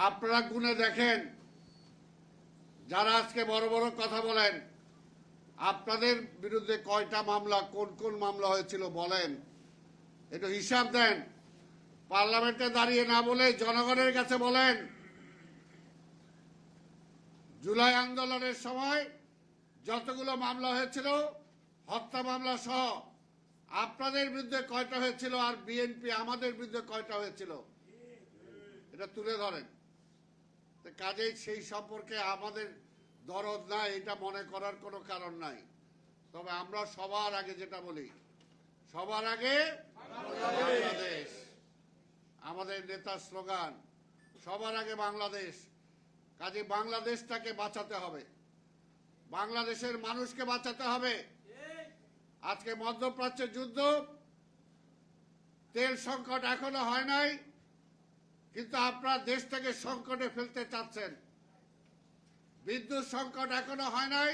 আপনারা গুনে দেখেন, যারা আজকে বড় বড় কথা বলেন, আপনাদের বিরুদ্ধে কয়টা মামলা, কোন কোন মামলা হয়েছিল বলেন, একটু হিসাব দেন। পার্লামেন্টে দাঁড়িয়ে না বলে জনগণের কাছে বলেন, জুলাই আন্দোলনের সময় যতগুলো মামলা হয়েছিল, হত্যা মামলা সহ, আপনাদের বিরুদ্ধে কয়টা হয়েছিল আর বিএনপি আমাদের বিরুদ্ধে কয়টা হয়েছিল, এটা তুলে ধরেন। কাজেই সেই সম্পর্কে আমাদের দরদ নাই, এটা মনে করার কোনো কারণ নাই। তবে আমরা সবার আগে যেটা বলি, সবার আগে বাংলাদেশ। আমাদের নেতার স্লোগান সবার আগে বাংলাদেশ। কাজে বাংলাদেশটাকে বাঁচাতে হবে, বাংলাদেশের মানুষকে বাঁচাতে হবে। আজকে মধ্যপ্রাচ্যের যুদ্ধ, তেল সংকট এখনো হয় নাই, কিন্তু আপনারা দেশটাকে সংকটে ফেলতে চাচ্ছেন। বিদ্যুৎ সংকট এখনো হয় নাই,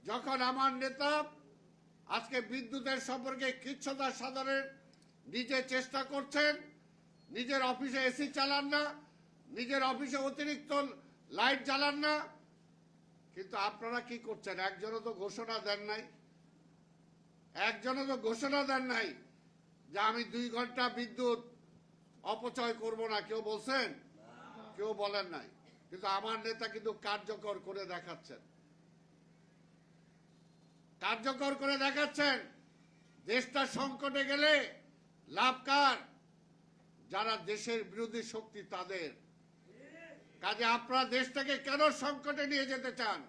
যখন আমার নেতা আজকে বিদ্যুতের সম্পর্কে কিচ্ছুতা সাধনের নিজে চেষ্টা করছেন। নিজের অফিসে এসি চালান না, নিজের অফিসে অতিরিক্ত লাইট জ্বালান না, কিন্তু আপনারা কি করছেন? একজনও তো ঘোষণা দেন নাই, একজনও তো ঘোষণা দেন নাই যে আমি 2 ঘন্টা বিদ্যুৎ অপচয় করব না। কেউ বলছেন? কেউ বলেন নাই। কিন্তু আমার নেতা কিন্তু কার্যকর করে দেখাচ্ছেন, কার্যকর করে দেখাচ্ছেন। দেশটা সংকটে গেলে লাভ কার? যারা দেশের বিরোধী শক্তি তাদের। কাজে আপনারা দেশটাকে কেন সংকটে নিয়ে যেতে চান?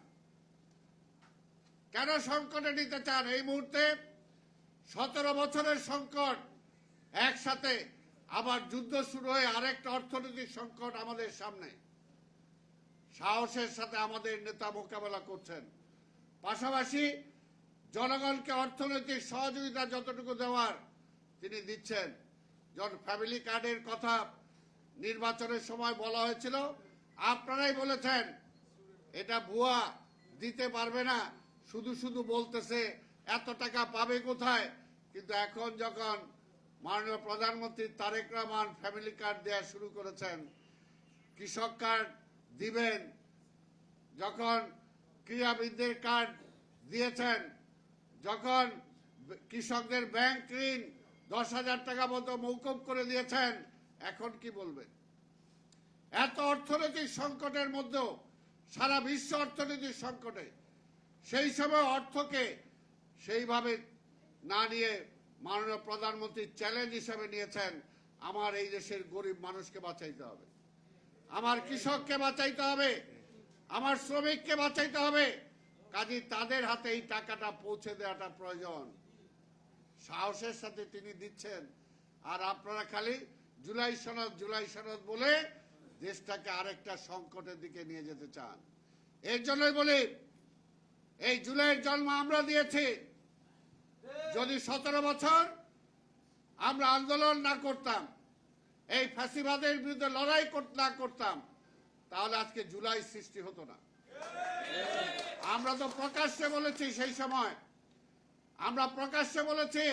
কেন সংকটে নিতে চান? এই মুহূর্তে 17 বছরের সংকট একসাথে, আবার যুদ্ধ শুরু হয়ে আরেকটা অর্থনৈতিক সংকট আমাদের সামনে। সাহসের সাথে আমাদের নেতা মোকাবেলা করছেন, পাশাপাশি জনগণকে অর্থনৈতিক সহযোগিতা যতটুকু দেওয়ার তিনি দিচ্ছেন। যখন ফ্যামিলি কার্ডের কথা নির্বাচনের সময় বলা হয়েছিল, আপনারাই বলেছেন এটা ভুয়া, দিতে পারবে না, শুধু শুধু বলতেছে, এত টাকা পাবে কোথায়? কিন্তু এখন যখন মাননীয় প্রধানমন্ত্রী তারেক রহমান ফ্যামিলি কার্ড দেওয়া শুরু করেছেন, কৃষক কার্ড দিবেন, যখন ক্রীড়াবিদদের কার্ড দিয়েছেন, যখন কৃষকদের ব্যাংক ঋণ 10,000 টাকা মতো মৌকুব করে দিয়েছেন, এখন কি বলবেন? এত অর্থনৈতিক সংকটের মধ্যেও, সারা বিশ্ব অর্থনৈতিক সংকটে, সেই সময় অর্থকে সেইভাবে না নিয়ে মাননীয় প্রধানমন্ত্রী চ্যালেঞ্জ হিসেবে নিয়েছেন, আমার এই দেশের গরিব মানুষকে বাঁচাইতে হবে, আমার কৃষককে বাঁচাইতে হবে, আমার শ্রমিককে বাঁচাইতে হবে। কাজে তাদের হাতে এই টাকাটা পৌঁছে দেওয়াটা প্রয়োজন। সাহসের সাথে তিনি দিচ্ছেন, আর আপনারা খালি জুলাই সনদ, জুলাই সনদ বলে দেশটাকে আরেকটা সংকটের দিকে নিয়ে যেতে চান। এর জন্যই বলি, এই জুলাইয়ের জন্ম আমরা দিয়েছি। যদি 17 বছর আমরা আন্দোলন না করতাম, এই ফ্যাসিবাদের বিরুদ্ধে লড়াই না করতাম, তাহলে আজকে জুলাই সৃষ্টি হতো না। আমরা তো প্রকাশ্যে বলেছি, সেই সময় আমরা প্রকাশ্যে বলেছি,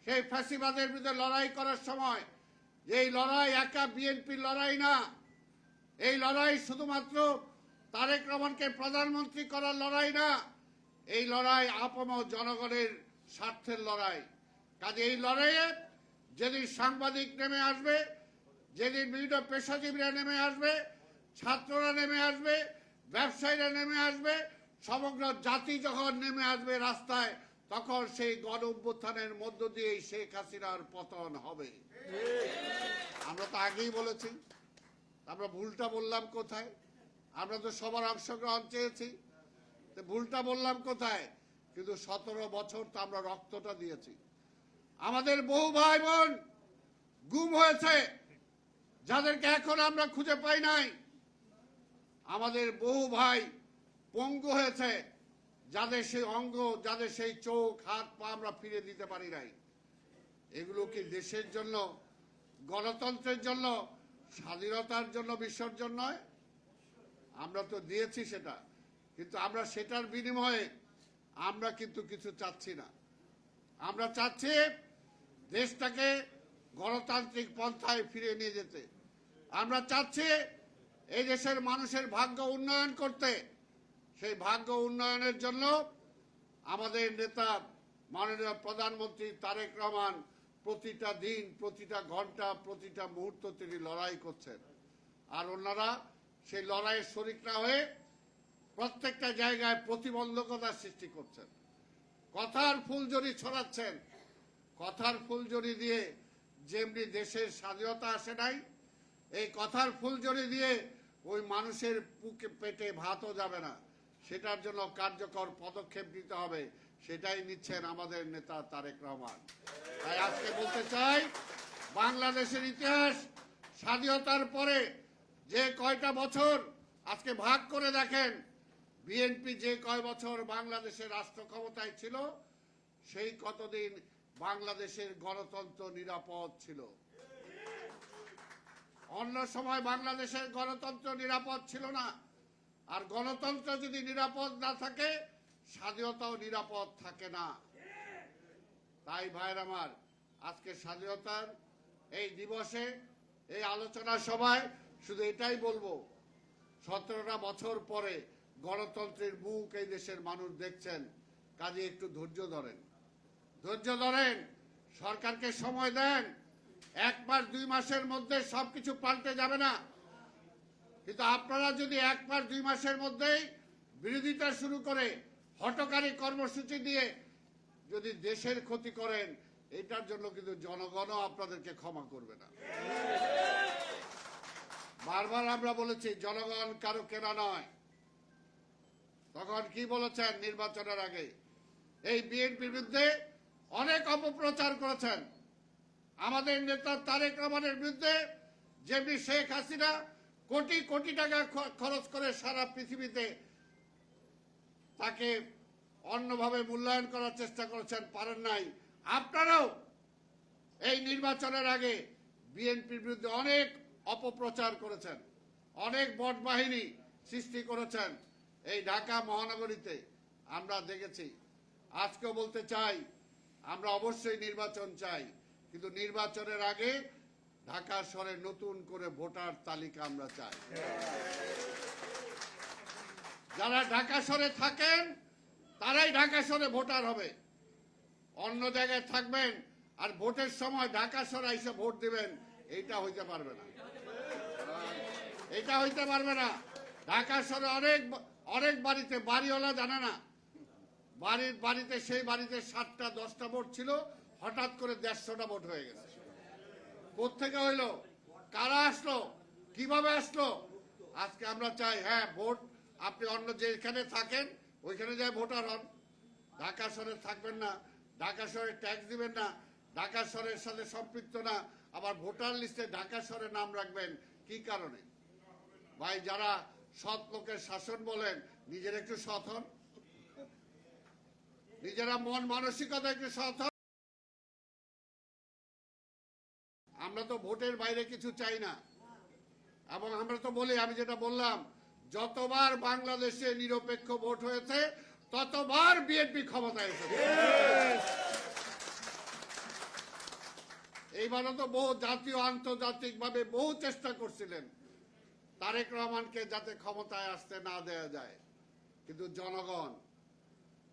সেই ফ্যাসিবাদের বিরুদ্ধে লড়াই করার সময়, যে এই লড়াই একা বিএনপির লড়াই না, এই লড়াই শুধুমাত্র তারেক রহমানকে প্রধানমন্ত্রী করার লড়াই না, এই লড়াই আপামর জনগণের স্বার্থের লড়াই। কাজে এই লড়াইয়ে যেদিন সাংবাদিক নেমে আসবে, যেদিন বিভিন্ন পেশাজীবীরা নেমে আসবে, ছাত্ররা নেমে আসবে, ব্যবসায়ীরা নেমে আসবে, সমগ্র জাতি যখন নেমে আসবে রাস্তায়, তখন সেই গণ অভ্যুত্থানের মধ্য দিয়েই শেখ হাসিনার পতন হবে। আমরা তো আগেই বলেছি, আমরা ভুলটা বললাম কোথায়? আমরা তো সবার অংশগ্রহণ চেয়েছি, ভুলটা বললাম কোথায়? কিন্তু 17 বছর তো আমরা রক্তটা দিয়েছি। আমাদের বহু ভাই বোন গুম হয়েছে, যাদেরকে এখন আমরা খুঁজে পাই নাই। আমাদের বহু ভাই পঙ্গু হয়েছে, যাদের সেই অঙ্গ, যাদের সেই চোখ, হাত পা আমরা ফিরে দিতে পারি নাই। এগুলো কি দেশের জন্য, গণতন্ত্রের জন্য, স্বাধীনতার জন্য বিসর্জন নয়? আমরা তো দিয়েছি সেটা, কিন্তু আমরা সেটার বিনিময়ে আমরা কিন্তু কিছু চাচ্ছি না। আমরা চাচ্ছি দেশটাকে গণতান্ত্রিক পন্থায় ফিরে নিয়ে যেতে। আমরা চাচ্ছি এই দেশের মানুষের ভাগ্য উন্নয়ন করতে, সেই ভাগ্য উন্নয়নের জন্য আমাদের নেতা মাননীয় প্রধানমন্ত্রী তারেক রহমান প্রতিটা দিন, প্রতিটা ঘন্টা, প্রতিটা মুহূর্ত তিনি লড়াই করছেন। আর ওনারা সেই লড়াইয়ের শরিক না হয়ে প্রত্যেকটা জায়গায় প্রতিবন্ধকতা সৃষ্টি করছেন। কথার ফুলঝুরি ছড়াচ্ছেন। কথার ফুলঝুরি দিয়ে যেমনি দেশের স্বাধীনতা আসে নাই, এই কথার ফুলঝুরি দিয়ে ওই মানুষের বুকে পেটে ভাতও যাবে না। সেটার জন্য কার্যকর পদক্ষেপ নিতে হবে, সেটাই নিচ্ছেন আমাদের নেতা তারেক রহমান। তাই আজকে বলতে চাই, বাংলাদেশের ইতিহাস স্বাধীনতার পরে যে কয়টা বছর আজকে ভাগ করে দেখেন, বিএনপি যে কয় বছর বাংলাদেশের রাষ্ট্র ক্ষমতায় ছিল, সেই কতদিন বাংলাদেশের গণতন্ত্র নিরাপদ ছিল। অন্য সময় বাংলাদেশের গণতন্ত্র নিরাপদ ছিল না। আর গণতন্ত্র যদি নিরাপদ না থাকে, স্বাধীনতাও নিরাপদ থাকে না। তাই ভাইয়ের আমার, আজকে স্বাধীনতার এই দিবসে, এই আলোচনা সভায় শুধু এটাই বলবো, 17টা বছর পরে গণতন্ত্রের মুখ এই দেশের মানুষ দেখছেন। কাজে একটু ধৈর্য ধরেন, ধৈর্য ধরেন, সরকারকে সময় দেন। 1 মাস 2 মাসের মধ্যে সবকিছু পাল্টে যাবে না। কিন্তু আপনারা যদি 1 মাস 2 মাসের মধ্যেই বিরোধিতা শুরু করে হঠকারী কর্মসূচি দিয়ে যদি দেশের ক্ষতি করেন, এটার জন্য কিন্তু জনগণও আপনাদেরকে ক্ষমা করবে না। বারবার আমরা বলেছি, জনগণ কারো কেনা নয়। তখন কি বলেছেন নির্বাচনের আগে? এই বিএনপির বিরুদ্ধে অনেক অপপ্রচার করেছেন। আমাদের নেতা তারেক রহমানের বিরুদ্ধে যেমনি শেখ হাসিনা কোটি কোটি টাকা খরচ করে সারা পৃথিবীতে তাকে অন্যভাবে মূল্যায়ন করার চেষ্টা করেছেন, পারেন নাই। আপনারাও এই নির্বাচনের আগে বিএনপির বিরুদ্ধে অনেক অপপ্রচার করেছেন, অনেক বট বাহিনী সৃষ্টি করেছেন এই ঢাকা মহানগরীতে, আমরা দেখেছি। আজকেও বলতে চাই, আমরা অবশ্যই নির্বাচন চাই, কিন্তু নির্বাচনের আগে ঢাকা শহরে নতুন করে ভোটার তালিকা আমরা চাই। যারা ঢাকা শহরে থাকেন তারাই ঢাকা শহরে ভোটার হবে। অন্য জায়গায় থাকবেন আর ভোটের সময় ঢাকা শহরে এসে ভোট দিবেন, এইটা হইতে পারবে না, এটা হইতে পারবে না। ঢাকা শহরে অনেক বাড়িতে বাড়িওয়ালা জানে না, বাড়িতে সেই বাড়িতে 7টা 10টা ভোট ছিল, হঠাৎ করে 150টা ভোট হয়ে গেছে। কোত্থেকে হইলো? কারা আসলো? কিভাবে আসলো? আজকে আমরা চাই, হ্যাঁ, ভোট আপনি অন্য যেখানে থাকেন ওইখানে যায় ভোটার হন। ঢাকা শহরে থাকবেন না, ঢাকা শহরে ট্যাক্স দিবেন না, ঢাকা শহরের সাথে সম্পৃক্ত না, আবার ভোটার লিস্টে ঢাকা শহরে নাম রাখবেন কি কারণে? ভাই, যারা সৎ লোকের শাসন বলেন, নিজের একটু সৎ হন, নিজেরা মন মানসিকতা একটু সৎ হন। আমরা তো ভোটের বাইরে কিছু চাই না, এবং আমরা তো বলি, আমি যেটা বললাম, যতবার বাংলাদেশে নিরপেক্ষ ভোট হয়েছে ততবার বিএনপি ক্ষমতায় এসেছে। এইবারও তো বহু জাতীয় আন্তর্জাতিক ভাবে বহু চেষ্টা করছিলেন তারেক রহমানকে যাতে ক্ষমতায় আসতে না দেয়া যায়, কিন্তু জনগণ,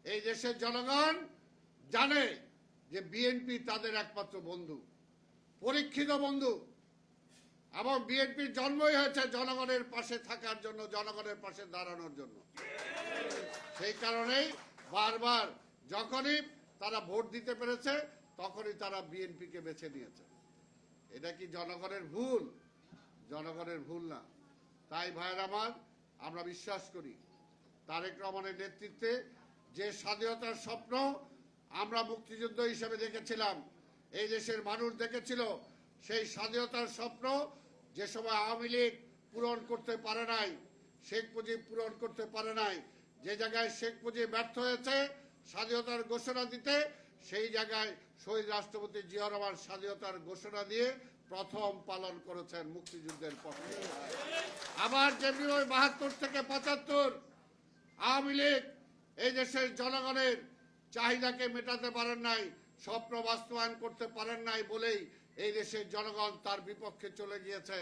এই দেশের জনগণ জানে যে বিএনপি তাদের একমাত্র বন্ধু, পরীক্ষিত বন্ধু, এবং বিএনপির জন্মই হয়েছে জনগণের পাশে থাকার জন্য, জনগণের পাশে দাঁড়ানোর জন্য। সেই কারণেই বারবার যখনই তারা ভোট দিতে পেরেছে তখনই তারা বিএনপিকে বেছে নিয়েছে। এটা কি জনগণের ভুল? জনগণের ভুল না। তাই ভাইয়ের আমার, আমরা বিশ্বাস করি তারেক রহমানের নেতৃত্বে যে স্বাধীনতার স্বপ্ন আমরা মুক্তিযুদ্ধ হিসেবে দেখেছিলাম, এই দেশের মানুষ দেখেছিল, সেই স্বাধীনতার স্বপ্ন যে সময় আওয়ামী লীগ পূরণ করতে পারে নাই, শেখ মুজিব পূরণ করতে পারে নাই, যে জায়গায় শেখ মুজিব ব্যর্থ হয়েছে স্বাধীনতার ঘোষণা দিতে, সেই জায়গায় শহীদ রাষ্ট্রপতি জিয়াউর রহমান স্বাধীনতার ঘোষণা দিয়ে প্রথম পালন করেছেন মুক্তিযুদ্ধের পক্ষে। আবার যেমনি ওই 72 থেকে 75 আওয়ামী লীগ এই দেশের জনগণের চাহিদাকে মেটাতে পারেন নাই, স্বপ্ন বাস্তবায়ন করতে পারেন নাই বলেই এই দেশের জনগণ তার বিপক্ষে চলে গিয়েছে।